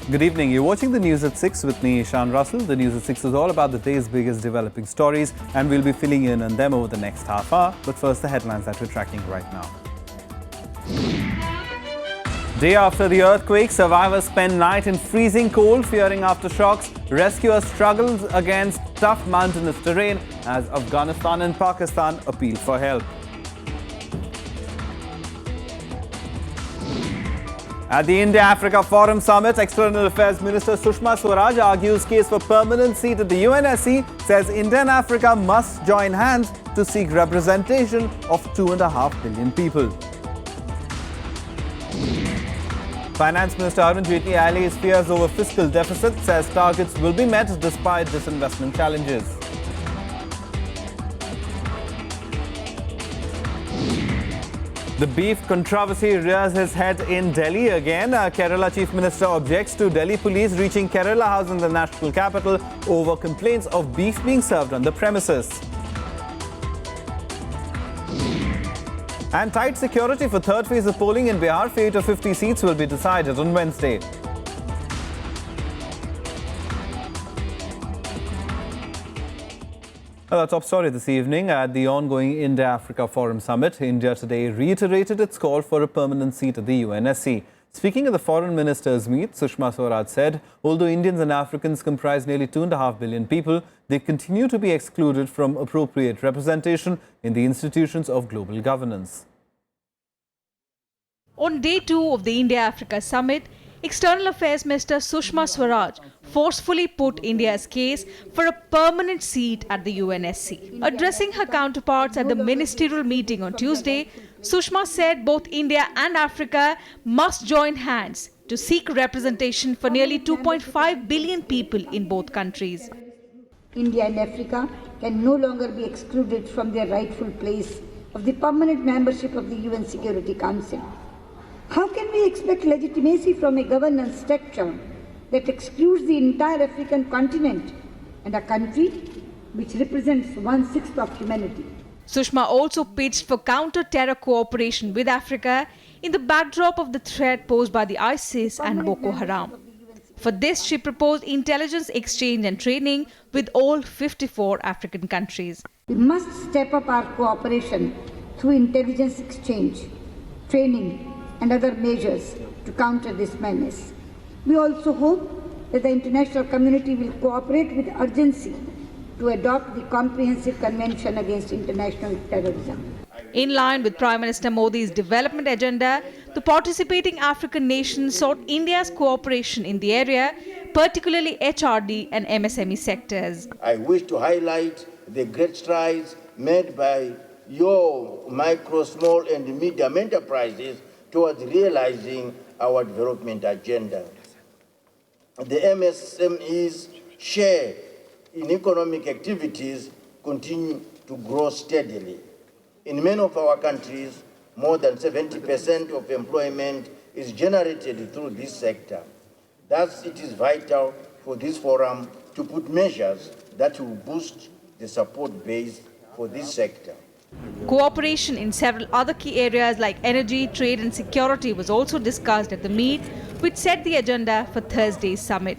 Good evening. You're watching the News at 6 with me, Ishan Russell. The News at 6 is all about the day's biggest developing stories, and we'll be filling in on them over the next half hour. But first, the headlines that we're tracking right now. Day after the earthquake, survivors spend night in freezing cold, fearing aftershocks. Rescuers struggle against tough mountainous terrain as Afghanistan and Pakistan appeal for help. At the India-Africa Forum Summit, External Affairs Minister Sushma Swaraj argues case for permanent seat at the UNSC, says India and Africa must join hands to seek representation of 2.5 billion people. Finance Minister Arun Jaitley allays fears over fiscal deficit, says targets will be met despite disinvestment challenges. The beef controversy rears its head in Delhi again. Kerala Chief Minister objects to Delhi police reaching Kerala House in the national capital over complaints of beef being served on the premises. And tight security for third phase of polling in Bihar. Fate of 50 seats will be decided on Wednesday. Well, our top story this evening at the ongoing India-Africa Forum Summit. India today reiterated its call for a permanent seat at the UNSC. Speaking at the foreign ministers' meet, Sushma Swaraj said, although Indians and Africans comprise nearly 2.5 billion people, they continue to be excluded from appropriate representation in the institutions of global governance. On day 2 of the India-Africa Summit, External Affairs Minister Sushma Swaraj forcefully put India's case for a permanent seat at the UNSC. Addressing her counterparts at the ministerial meeting on Tuesday, Sushma said both India and Africa must join hands to seek representation for nearly 2.5 billion people in both countries. India and Africa can no longer be excluded from their rightful place of the permanent membership of the UN Security Council. How can we expect legitimacy from a governance structure that excludes the entire African continent and a country which represents 1/6 of humanity? Sushma also pitched for counter-terror cooperation with Africa in the backdrop of the threat posed by the ISIS and Boko Haram. For this, she proposed intelligence exchange and training with all 54 African countries. We must step up our cooperation through intelligence exchange, training, and other measures to counter this menace. We also hope that the international community will cooperate with urgency to adopt the Comprehensive Convention against International Terrorism. In line with Prime Minister Modi's development agenda, the participating African nations sought India's cooperation in the area, particularly HRD and MSME sectors. I wish to highlight the great strides made by your micro, small and medium enterprises towards realizing our development agenda. The MSMEs' share in economic activities continue to grow steadily. In many of our countries, more than 70% of employment is generated through this sector. Thus, it is vital for this forum to put measures that will boost the support base for this sector. Cooperation in several other key areas like energy, trade and security was also discussed at the meet, which set the agenda for Thursday's summit.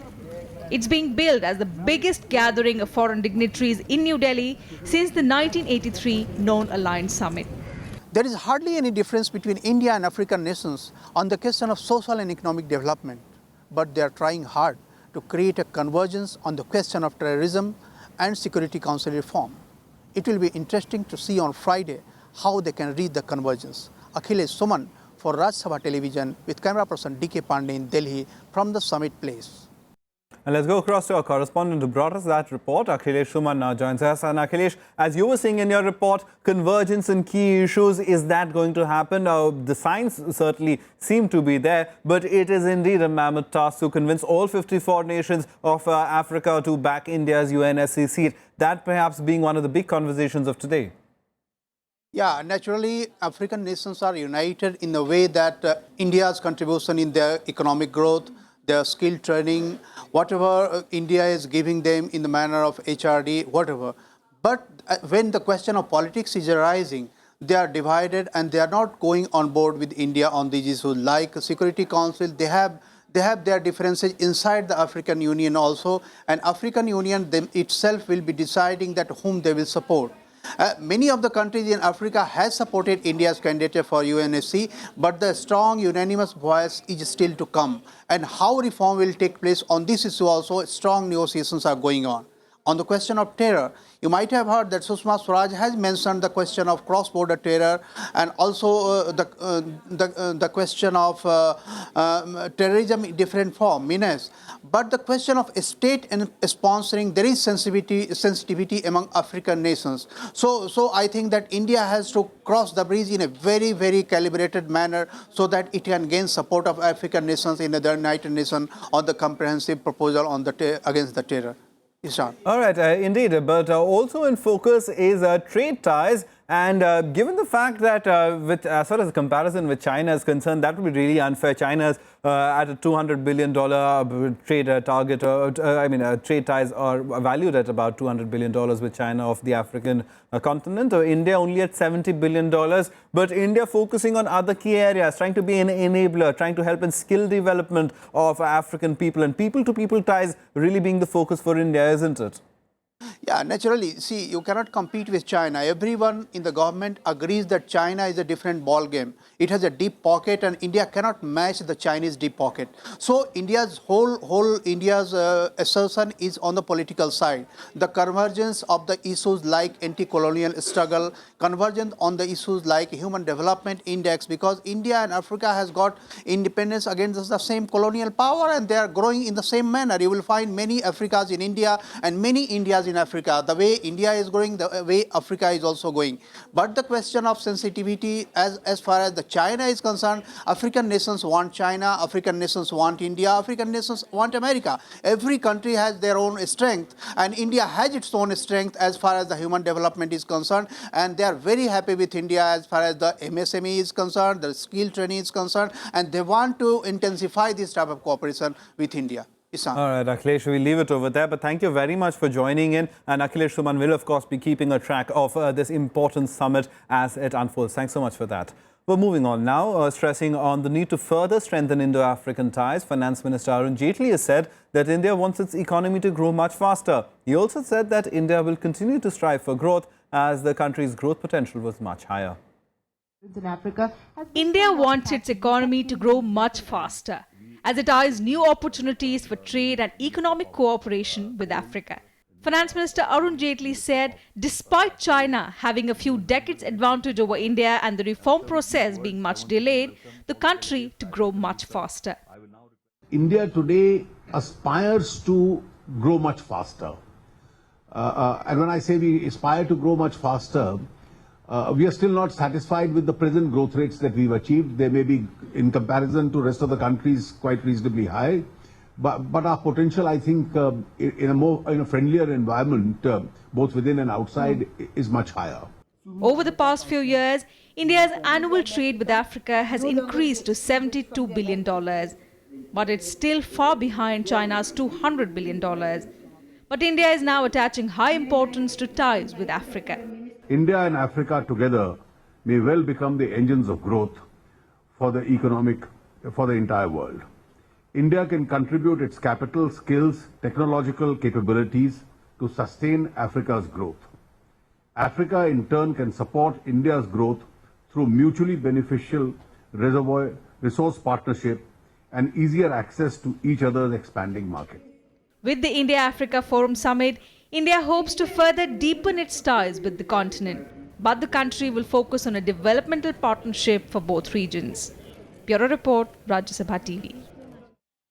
It's being billed as the biggest gathering of foreign dignitaries in New Delhi since the 1983 Non-Aligned Summit. There is hardly any difference between India and African nations on the question of social and economic development, but they are trying hard to create a convergence on the question of terrorism and Security Council reform. It will be interesting to see on Friday how they can reach the convergence. Akhilesh Suman for Rajya Television with camera person D.K. Pandey in Delhi from the summit place. And let's go across to our correspondent who brought us that report. Akhilesh Suman now joins us. And Akhilesh, as you were saying in your report, convergence in key issues, is that going to happen? The signs certainly seem to be there, but it is indeed a mammoth task to convince all 54 nations of Africa to back India's UNSC seat. That perhaps being one of the big conversations of today. Yeah, naturally, African nations are united in the way that India's contribution in their economic growth, their skill training, whatever India is giving them in the manner of HRD, whatever. But when the question of politics is arising, they are divided and they are not going on board with India on these issues like Security Council. They have They have their differences inside the African Union also, and African Union itself will be deciding that whom they will support. Many of the countries in Africa has supported India's candidature for UNSC, but the strong unanimous voice is still to come. And how reform will take place on this issue also, strong negotiations are going on. On the question of terror, you might have heard that Sushma Swaraj has mentioned the question of cross-border terror and also the question of terrorism in different form, menace. But the question of state and sponsoring, there is sensitivity among African nations. So I think that India has to cross the bridge in a very, very calibrated manner so that it can gain support of African nations in the United Nations on the comprehensive proposal on the against the terror. All right, indeed, but also in focus is trade ties. And given the fact that as far as the comparison with China is concerned, that would be really unfair. China's at a $200 billion trade target, trade ties are valued at about $200 billion with China of the African continent. India only at $70 billion. But India focusing on other key areas, trying to be an enabler, trying to help in skill development of African people, and people-to-people ties really being the focus for India, isn't it? Yeah, naturally. See, you cannot compete with China. Everyone in the government agrees that China is a different ball game. It has a deep pocket, and India cannot match the Chinese deep pocket. So India's whole India's assertion is on the political side. The convergence of the issues like anti-colonial struggle, convergence on the issues like human development index, because India and Africa has got independence against the same colonial power, and they are growing in the same manner. You will find many Africas in India and many Indias in Africa. The way India is growing, the way Africa is also going. But the question of sensitivity as far as the China is concerned, African nations want China, African nations want India, African nations want America. Every country has their own strength, and India has its own strength as far as the human development is concerned, and they are very happy with India as far as the MSME is concerned, the skill training is concerned, and they want to intensify this type of cooperation with India. All right, Akhilesh, we'll leave it over there. But thank you very much for joining in. And Akhilesh Suman will, of course, be keeping a track of this important summit as it unfolds. Thanks so much for that. We're moving on now, stressing on the need to further strengthen Indo-African ties. Finance Minister Arun Jaitley has said that India wants its economy to grow much faster. He also said that India will continue to strive for growth as the country's growth potential was much higher. India wants its economy to grow much faster, as it eyes new opportunities for trade and economic cooperation with Africa. Finance Minister Arun Jaitley said, despite China having a few decades advantage over India and the reform process being much delayed, the country to grow much faster. India today aspires to grow much faster. And when I say we aspire to grow much faster, we are still not satisfied with the present growth rates that we've achieved. They may be, in comparison to rest of the countries, quite reasonably high. But our potential, I think, in a friendlier environment, both within and outside, is much higher. Over the past few years, India's annual trade with Africa has increased to $72 billion. But it's still far behind China's $200 billion. But India is now attaching high importance to ties with Africa. India and Africa together may well become the engines of growth for the entire world. India can contribute its capital, skills, technological capabilities to sustain Africa's growth. Africa in turn can support India's growth through mutually beneficial resource partnership and easier access to each other's expanding market. With the India-Africa Forum Summit, India hopes to further deepen its ties with the continent, but the country will focus on a developmental partnership for both regions. Bureau Report, Rajya Sabha TV.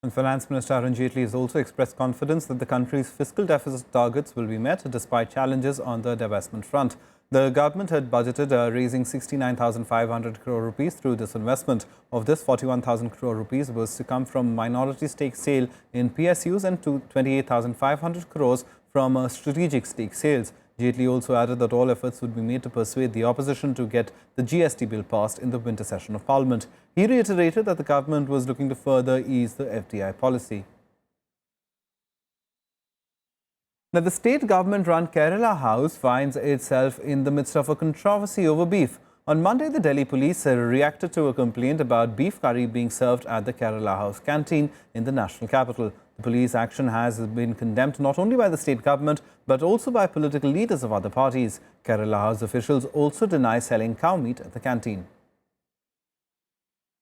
And Finance Minister Arun Jaitley has also expressed confidence that the country's fiscal deficit targets will be met despite challenges on the divestment front. The government had budgeted raising 69,500 crore rupees through disinvestment. Of this, 41,000 crore rupees was to come from minority stake sale in PSUs and 28,500 crores from strategic stake sales. Jaitley also added that all efforts would be made to persuade the opposition to get the GST bill passed in the winter session of Parliament. He reiterated that the government was looking to further ease the FDI policy. Now, the state government-run Kerala House finds itself in the midst of a controversy over beef. On Monday, the Delhi police reacted to a complaint about beef curry being served at the Kerala House canteen in the national capital. The police action has been condemned not only by the state government but also by political leaders of other parties. Kerala House officials also deny selling cow meat at the canteen.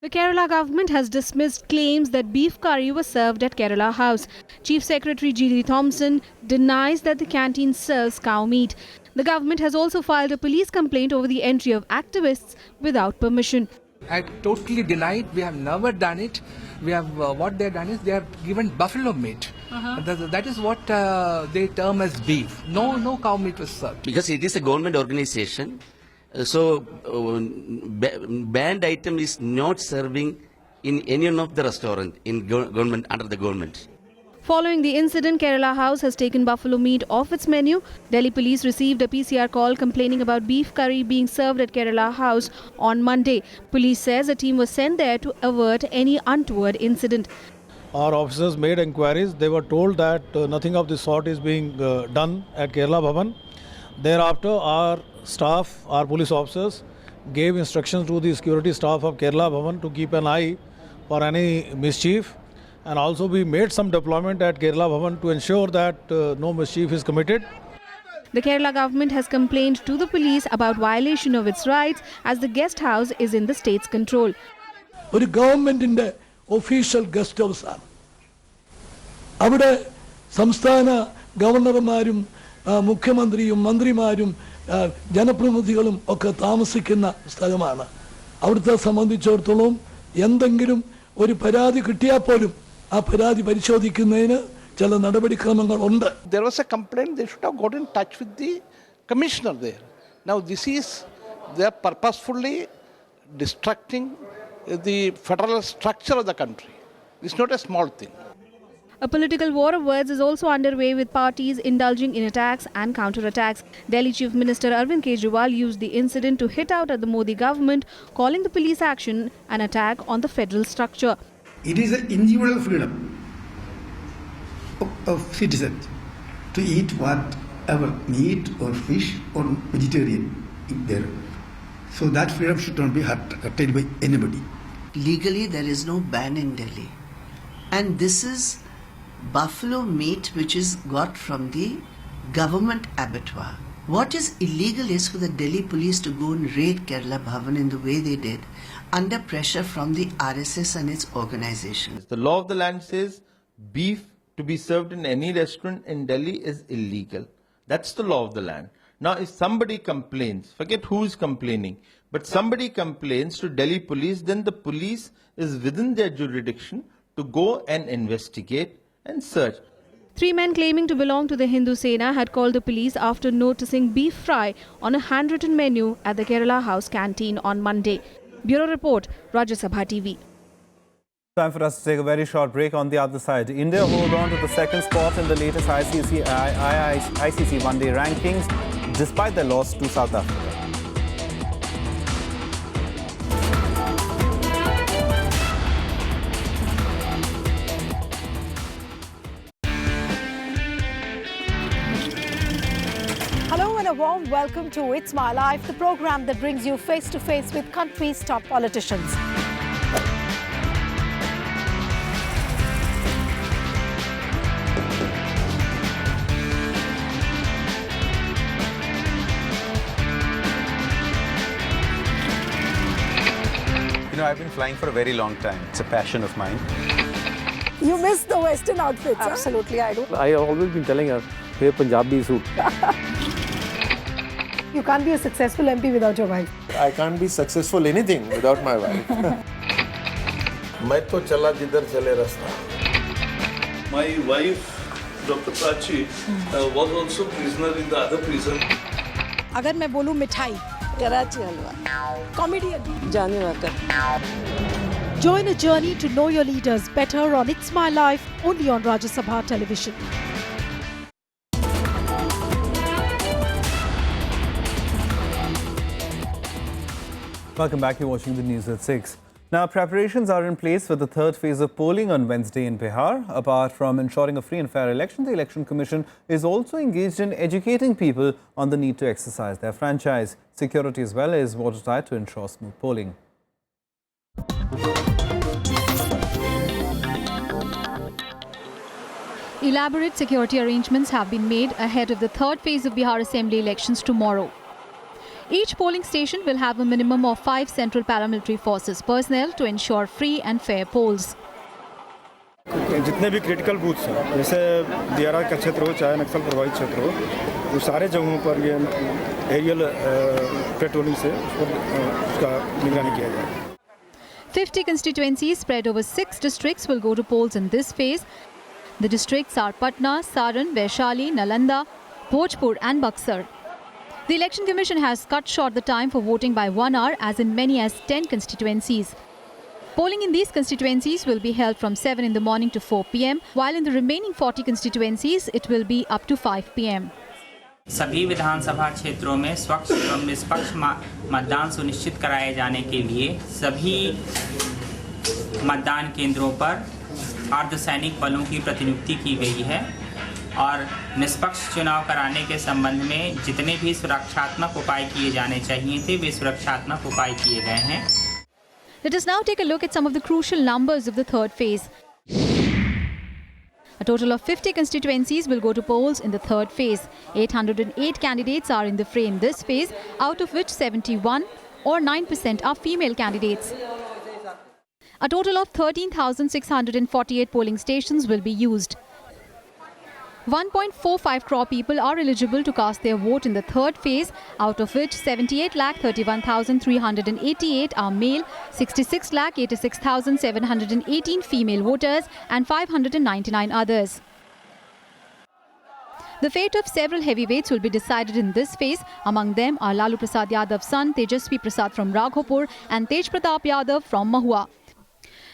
The Kerala government has dismissed claims that beef curry was served at Kerala House. Chief Secretary G.D. Thompson denies that the canteen serves cow meat. The government has also filed a police complaint over the entry of activists without permission. I totally deny it. We have never done it. We have what they have done is they have given buffalo meat. That is what they term as beef. No cow meat was served. Because it is a government organization. So, banned item is not serving in any of the restaurant in government under the government. Following the incident, Kerala House has taken buffalo meat off its menu. Delhi police received a PCR call complaining about beef curry being served at Kerala House on Monday. Police says a team was sent there to avert any untoward incident. Our officers made inquiries. They were told that nothing of this sort is being done at Kerala Bhavan. Thereafter, our staff, our police officers, gave instructions to the security staff of Kerala Bhavan to keep an eye for any mischief, and also we made some deployment at Kerala Bhavan to ensure that no mischief is committed. The Kerala government has complained to the police about violation of its rights as the guest house is in the state's control. ഒരു ഗവൺമെന്റിന്റെ official guest house ആണ്. അവിടെ സംസ്ഥാന ഗവർണർമാരും മുഖ്യമന്ത്രിയും മന്ത്രിമാരും ജനപ്രതിനിധികളും ഒക്കെ താമസിക്കുന്ന സ്ഥലമാണ്. അവിടുത്തെ സംബന്ധിച്ചിടത്തോളം എന്തെങ്കിലും ഒരു പരാതി കിട്ടിയാൽ പോലും ആ പരാതി പരിശോധിക്കുന്നതിന് ചില നടപടിക്രമങ്ങൾ ഉണ്ട്. There was a complaint, they should have got in touch with the commissioner there. Now this is, they are purposefully destructing the federal structure of the country. It's not a small thing. A political war of words is also underway with parties indulging in attacks and counterattacks. Delhi Chief Minister Arvind Kejriwal used the incident to hit out at the Modi government, calling the police action an attack on the federal structure. It is an individual freedom of citizens to eat whatever meat or fish or vegetarian eat there. So that freedom should not be curtailed by anybody. Legally, there is no ban in Delhi. And this is buffalo meat which is got from the government abattoir. What is illegal is for the Delhi police to go and raid Kerala Bhavan in the way they did, under pressure from the RSS and its organizations. The law of the land says beef to be served in any restaurant in Delhi is illegal. That's the law of the land. Now, if somebody complains, forget who is complaining, but somebody complains to Delhi police, then the police is within their jurisdiction to go and investigate and search. 3 men claiming to belong to the Hindu Sena had called the police after noticing beef fry on a handwritten menu at the Kerala House canteen on Monday. Bureau Report, Rajya Sabha TV. Time for us to take a very short break. On the other side, India hold on to the second spot in the latest ICC one-day rankings despite their loss to South Africa. A warm welcome to It's My Life, the program that brings you face to face with country's top politicians. You know, I've been flying for a very long time. It's a passion of mine. You miss the Western outfits. Absolutely, I do. I have always been telling her, wear Punjabi suit. You can't be a successful MP without your wife. I can't be successful anything without my wife. मैं तो चला जिधर चले रास्ता. My wife, Dr. Prachi, was also prisoner in the other prison. अगर मैं बोलूं मिठाई, कराची हलवा, comedian, जाने walker. Join a journey to know your leaders better on It's My Life, only on Rajya Sabha television. Welcome back. You're watching the news at 6. Now, preparations are in place for the third phase of polling on Wednesday in Bihar. Apart from ensuring a free and fair election, the Election Commission is also engaged in educating people on the need to exercise their franchise. Security as well is watertight to ensure smooth polling. Elaborate security arrangements have been made ahead of the third phase of Bihar Assembly elections tomorrow. Each polling station will have a minimum of 5 central paramilitary forces personnel to ensure free and fair polls. जितने भी critical booths हैं, जैसे दियारा का क्षेत्र हो चाहे नक्सल प्रभावित क्षेत्र हो, वो सारे जगहों पर ये एरियल पेट्रोलिंग से उसका निगरानी किया जाए। 50 constituencies spread over 6 districts will go to polls in this phase. The districts are Patna, Saran, Vaishali, Nalanda, Bhojpur and Buxar. The Election Commission has cut short the time for voting by 1 hour, as in many as 10 constituencies. Polling in these constituencies will be held from 7 in the morning to 4 p.m, while in the remaining 40 constituencies it will be up to 5 p.m. सभी विधानसभा क्षेत्रों में स्वच्छ एवं निष्पक्ष मतदान सुनिश्चित कराए जाने के लिए सभी मतदान केंद्रों पर अर्धसैनिक बलों की प्रतिनियुक्ति की गई है और निष्पक्ष चुनाव कराने के संबंध में जितने भी सुरक्षात्मक उपाय किए जाने चाहिए थे वे सुरक्षात्मक उपाय किए गए हैं। Let us now take a look at some of the crucial numbers of the third phase. A total of 50 constituencies will go to polls in the third phase. 808 candidates are in the fray in this phase, out of which 71 or 9% are female candidates. A total of 13,648 polling stations will be used. 1.45 crore people are eligible to cast their vote in the third phase, out of which 78,31,388 are male, 66,86,718 female voters and 599 others. The fate of several heavyweights will be decided in this phase. Among them are Lalu Prasad Yadav's son Tejasvi Prasad from Raghopur and Tej Pratap Yadav from Mahua.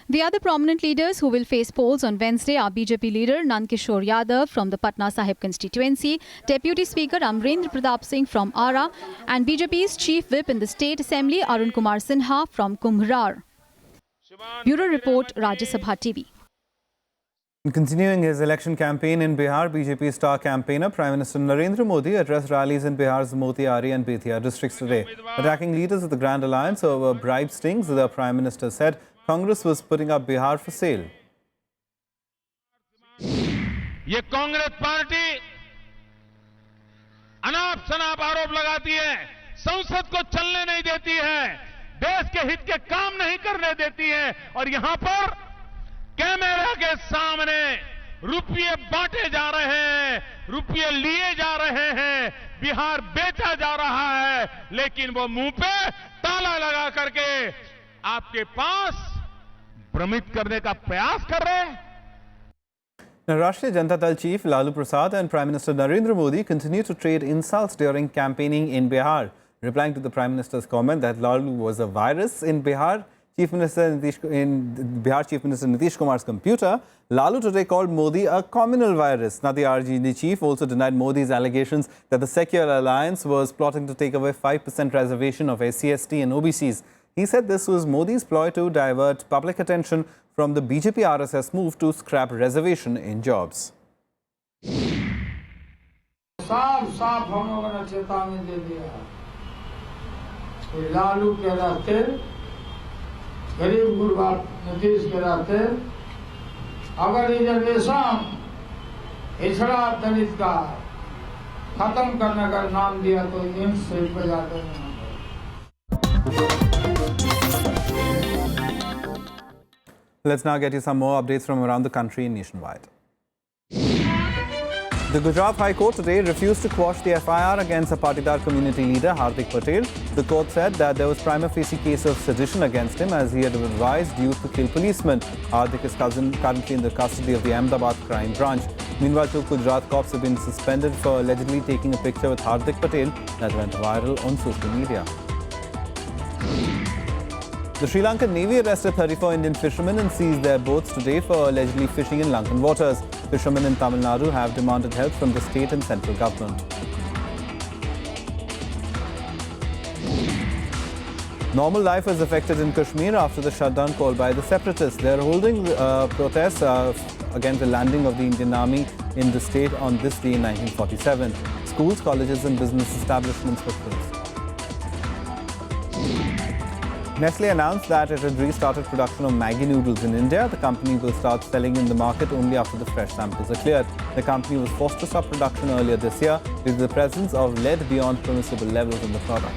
The other prominent leaders who will face polls on Wednesday are BJP leader Nand Kishore Yadav from the Patna Sahib constituency, Deputy Speaker Amrendra Pratap Singh from Ara, and BJP's Chief Whip in the State Assembly Arun Kumar Sinha from Kumbhrar. Bureau Report, Rajya Sabha TV. Continuing his election campaign in Bihar, BJP star campaigner Prime Minister Narendra Modi addressed rallies in Bihar's Motiari and Bethiya districts today. Attacking leaders of the Grand Alliance over bribe stings, the Prime Minister said Congress was putting up Bihar for sale. ये Congress party अनाप शनाप आरोप लगाती है, संसद को चलने नहीं देती है, देश के हित के काम नहीं करने देती है और यहां पर कैमरा के सामने रुपये बांटे जा रहे हैं, रुपये लिए जा रहे हैं, बिहार बेचा जा रहा है, लेकिन वो मुंह पे ताला लगा करके आपके पास भ्रमित करने का प्रयास कर रहे हैं। Now, Rashtriya Janata Dal chief Lalu Prasad and Prime Minister Narendra Modi continue to trade insults during campaigning in Bihar. Replying to the Prime Minister's comment that Lalu was a virus in Bihar, Chief Minister Nitish Kumar's computer, Lalu today called Modi a communal virus. Now, the RJD chief also denied Modi's allegations that the Secular Alliance was plotting to take away 5% reservation of SC/ST and OBCs. He said this was Modi's ploy to divert public attention from the BJP RSS move to scrap reservation in jobs. साफ हम लोगों ने चेतावनी दे दिया कि लालू के रास्ते, गरीब गुरबा नीतीश के रास्ते, अगर रिजर्वेशन पिछड़ा दलित का खत्म करने का नाम दिया तो इन से बजा देंगे। Let's now get you some more updates from around the country and nationwide. The Gujarat High Court today refused to quash the FIR against a Patidar community leader, Hardik Patel. The court said that there was prima facie case of sedition against him as he had advised youth to kill policemen. Hardik is currently in the custody of the Ahmedabad crime branch. Meanwhile, 2 Gujarat cops have been suspended for allegedly taking a picture with Hardik Patel that went viral on social media. The Sri Lankan Navy arrested 34 Indian fishermen and seized their boats today for allegedly fishing in Lankan waters. Fishermen in Tamil Nadu have demanded help from the state and central government. Normal life is affected in Kashmir after the shutdown called by the separatists. They are holding protests against the landing of the Indian Army in the state on this day in 1947. Schools, colleges and business establishments were closed. Nestle announced that it had restarted production of Maggi noodles in India. The company will start selling in the market only after the fresh samples are cleared. The company was forced to stop production earlier this year due to the presence of lead beyond permissible levels in the product.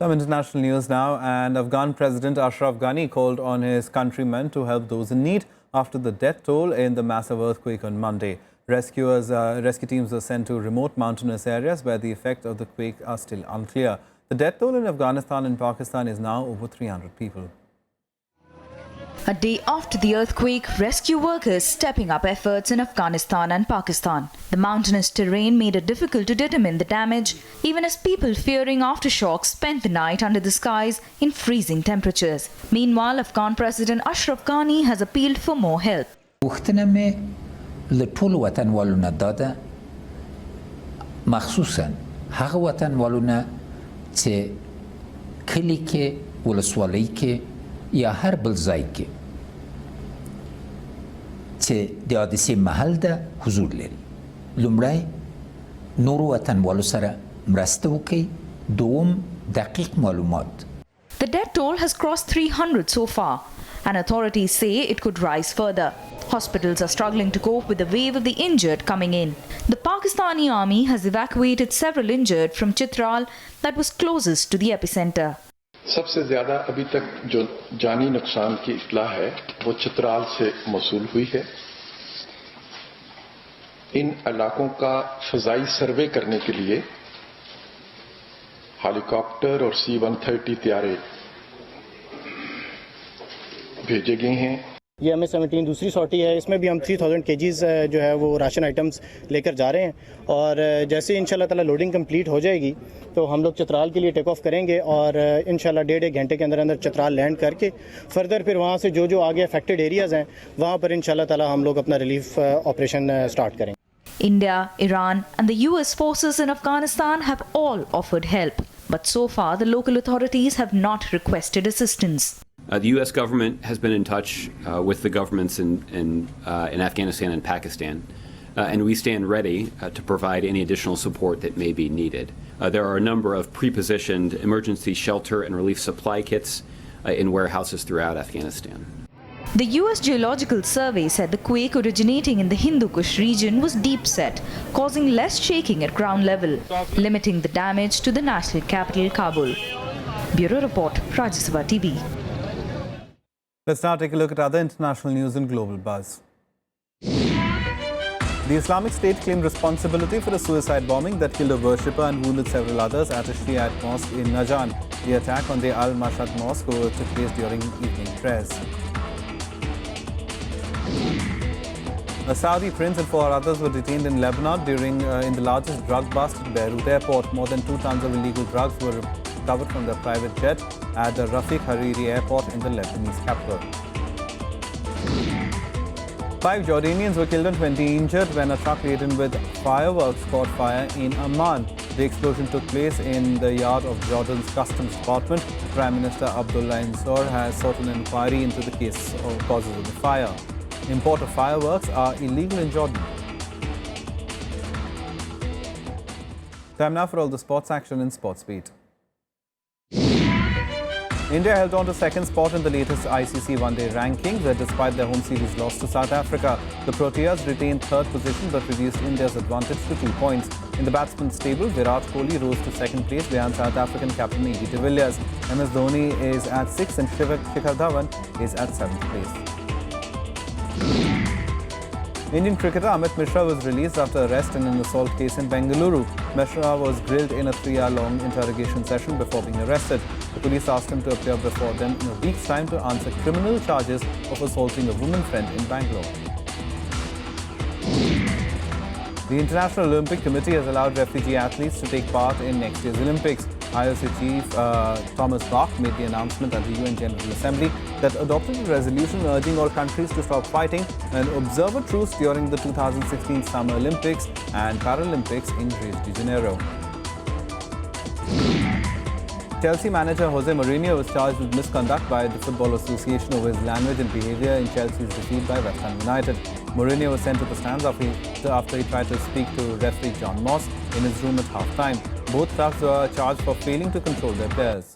Some international news now, and Afghan President Ashraf Ghani called on his countrymen to help those in need after the death toll in the massive earthquake on Monday. Rescue teams were sent to remote mountainous areas where the effects of the quake are still unclear. The death toll in Afghanistan and Pakistan is now over 300 people. A day after the earthquake, rescue workers stepping up efforts in Afghanistan and Pakistan. The mountainous terrain made it difficult to determine the damage, even as people fearing aftershocks spent the night under the skies in freezing temperatures. Meanwhile, Afghan President Ashraf Ghani has appealed for more help. لطول وطن والونا داده مخصوصا حق وطن والونا چه کلی که ولسوالی که یا هر بل ځای کې چې د حادثې محل ده حضور لري لومړی نورو وطنوالو سره مرسته وکړي دوم دقیق معلومات. The death toll has crossed 300 so far, and authorities say it could rise further. Hospitals are struggling to cope with the wave of the injured coming in. The Pakistani army has evacuated several injured from Chitral that was closest to the epicenter. सबसे ज़्यादा अभी तक जो जानी नुकसान की इत्तला है वो चित्राल से मौसूल हुई है. इन इलाकों का फ़ज़ाई सर्वे करने के लिए हेलीकॉप्टर और C-130 तैयारे भेजे गए हैं. ये MS-17 दूसरी सॉर्टी है. इसमें भी हम 3000 kgs जो है वो राशन आइटम्स लेकर जा रहे हैं और जैसे इंशाल्लाह ताला लोडिंग कंप्लीट हो जाएगी तो हम लोग चित्राल के लिए टेक ऑफ करेंगे और इंशाल्लाह 1.5 घंटे के अंदर अंदर चित्राल लैंड करके फर्दर फिर वहाँ से जो आगे अफेक्टेड एरियाज़ हैं वहाँ पर इंशाल्लाह ताला हम लोग अपना रिलीफ ऑपरेशन स्टार्ट करेंगे. India, Iran and the US forces in Afghanistan have all offered help, but so far the local authorities have not requested assistance. The U.S. government has been in touch with the governments in Afghanistan and Pakistan, and we stand ready to provide any additional support that may be needed. There are a number of pre-positioned emergency shelter and relief supply kits in warehouses throughout Afghanistan. The U.S. Geological Survey said the quake originating in the Hindu Kush region was deep set, causing less shaking at ground level, limiting the damage to the national capital, Kabul. Bureau Report, Rajya Sabha TV. Let's now take a look at other international news and global buzz. The Islamic State claimed responsibility for a suicide bombing that killed a worshipper and wounded several others at a Shiite mosque in Najran. The attack on the Al-Mashhad mosque took place during evening prayers. A Saudi prince and 4 others were detained in Lebanon in the largest drug bust at Beirut airport. More than 2 tons of illegal drugs were recovered from their private jet at the Rafiq Hariri airport in the Lebanese capital. 5 Jordanians were killed and 20 injured when a truck laden with fireworks caught fire in Amman. The explosion took place in the yard of Jordan's Customs Department. Prime Minister Abdullah Ansar has sought an inquiry into the causes of the fire. Import of fireworks are illegal in Jordan. Time now for all the sports action in Sports Beat. India held on to second spot in the latest ICC one-day rankings, despite their home series loss to South Africa. The Proteas retained third position but reduced India's advantage to 2 points. In the batsmen's table, Virat Kohli rose to second place behind South African captain A.B. de Villiers. MS Dhoni is at 6th and Shikhar Dhawan is at 7th place. Indian cricketer Amit Mishra was released after arrest in an assault case in Bengaluru. Mishra was grilled in a 3-hour-long interrogation session before being arrested. The police asked him to appear before them in a week's time to answer criminal charges of assaulting a woman friend in Bangalore. The International Olympic Committee has allowed refugee athletes to take part in next year's Olympics. IOC Chief Thomas Bach made the announcement at the UN General Assembly that adopted a resolution urging all countries to stop fighting and observe a truce during the 2016 Summer Olympics and Paralympics in Rio de Janeiro. Chelsea manager Jose Mourinho was charged with misconduct by the Football Association over his language and behaviour in Chelsea's defeat by West Ham United. Mourinho was sent to the stands after he tried to speak to referee John Moss in his room at half-time. Both clubs were charged for failing to control their players.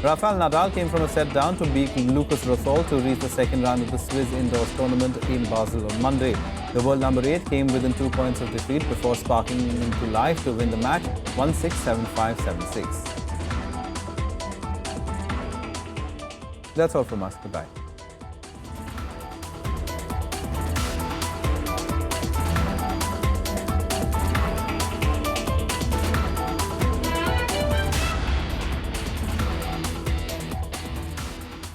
Rafael Nadal came from a set down to beat Lucas Rosol to reach the second round of the Swiss indoors tournament in Basel on Monday. The world number 8 came within 2 points of defeat before sparking into life to win the match 1-6, 7-5, 7-6. That's all from us. Goodbye.